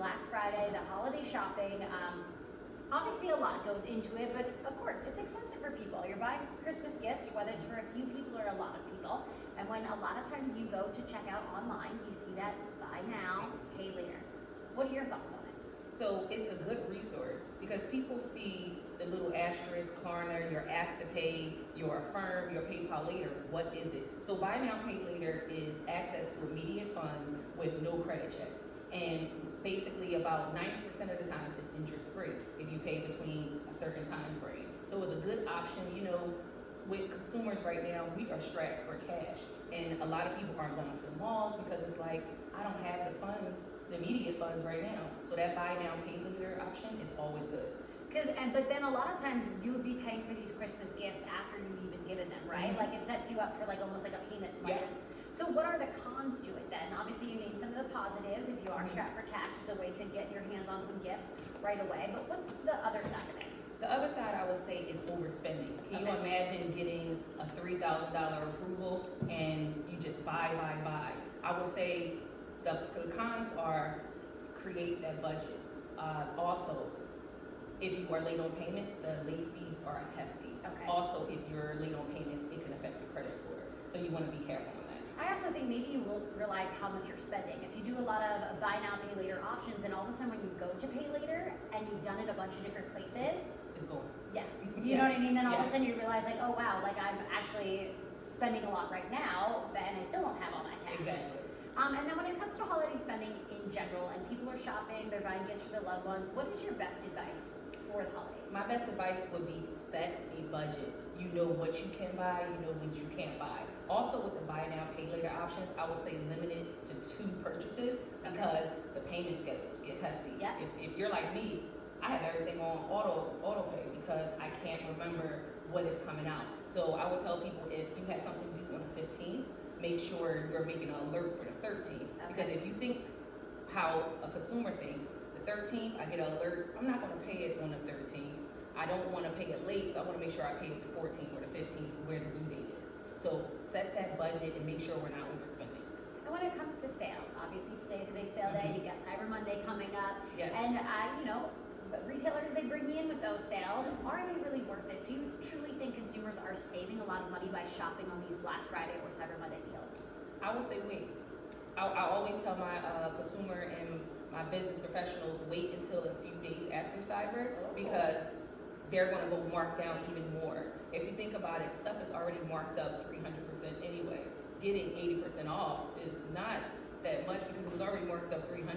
Black Friday, the holiday shopping. Obviously a lot goes into it, but of course it's expensive for people. You're buying Christmas gifts, whether it's for a few people or a lot of people. And when a lot of times you go to check out online, you see that buy now, pay later. What are your thoughts on it? So it's a good resource because people see the little asterisk, Klarna, your Afterpay, your Affirm, your PayPal later. What is it? So buy now, pay later is access to immediate funds with no credit check. And basically about 90% of the times it's interest free if you pay between a certain time frame. So it's a good option. You know, with consumers right now, we are strapped for cash. And a lot of people aren't going to the malls because it's like, I don't have the funds, the immediate funds right now. So that buy now, pay later option is always good. But then a lot of times you would be paying for these Christmas gifts after you've even given them, right? Mm-hmm. Like it sets you up for like almost like a payment plan. Yeah. So what are the cons to it then? Obviously you named some of the positives. If you are strapped for cash, it's a way to get your hands on some gifts right away. But what's the other side of it? The other side I would say is overspending. Can you imagine getting a $3,000 approval and you just buy? I would say the cons are create that budget. Also, if you are late on payments, the late fees are hefty. Okay. Also, if you're late on payments, it can affect your credit score. So you want to be careful on that. I also think maybe you won't realize how much you're spending. If you do a lot of buy now, pay later options, and all of a sudden when you go to pay later and you've done it a bunch of different places, It's going. yes, you know what I mean? Then all of a Yes. sudden you realize like, oh wow, like I'm actually spending a lot right now, and I still don't have all that cash. Exactly. And then when it comes to holiday spending in general, and people are shopping, they're buying gifts for their loved ones, what is your best advice for the holidays? My best advice would be set a budget. You know what you can buy, you know what you can't buy. Also with the buy now, pay later options, I would say limit it to 2 purchases because the payment schedules get hefty. Yeah. If you're like me, I have everything on auto pay because I can't remember what is coming out. So I would tell people if you have something due on the 15th, make sure you're making an alert for the 13th. Because if you think how a consumer thinks, the 13th, I get an alert, I'm not going to pay it on the 13th. I don't want to pay it late, so I want to make sure I pay it the 14th or the 15th where the due date is. So set that budget and make sure we're not overspending. And when it comes to sales, obviously today's a big sale day. You've got Cyber Monday coming up. Yes. And, you know, retailers, they bring you in with those sales. Are they really worth it? Do you truly think consumers are saving a lot of money by shopping on these Black Friday or Cyber Monday deals? I would say wait. I always tell my consumer and my business professionals wait until a few days after Cyber because they're going to go mark down even more. If you think about it, stuff is already marked up 300% anyway. Getting 80% off is not that much because it was already marked up 300%.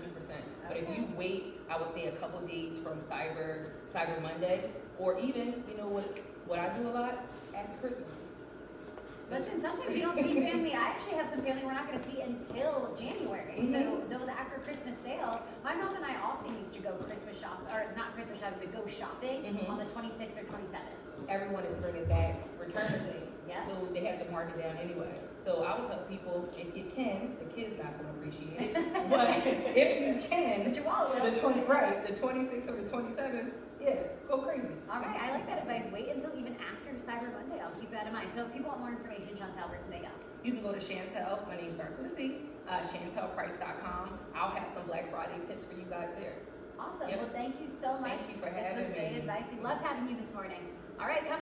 But if you wait, I would say a couple days from Cyber Monday, or even, you know what I do a lot? After Christmas. Listen, sometimes you don't see family. I actually have some family we're not going to see until January. Mm-hmm. So those after Christmas sales, my mom and I often used to go Christmas shopping, or not Christmas shopping, but go shopping on the 26th or 27th. Everyone is bringing back return things. Yeah. So they have to mark it down anyway. So I would tell people, if you can, the kids not going to appreciate it, but if you can, But your wallet will. the 26th or the 27th, yeah, go crazy. All right, I like that advice. Wait until even after Cyber Monday. I'll keep that in mind. So if people want more information, Chantel, where can they go? You can go to Chantel, my name starts with a C, chantelprice.com. I'll have some Black Friday tips for you guys there. Awesome. Yep. Well, thank you so much. Thank you for This was having great me. advice. We loved having you this morning. All right, come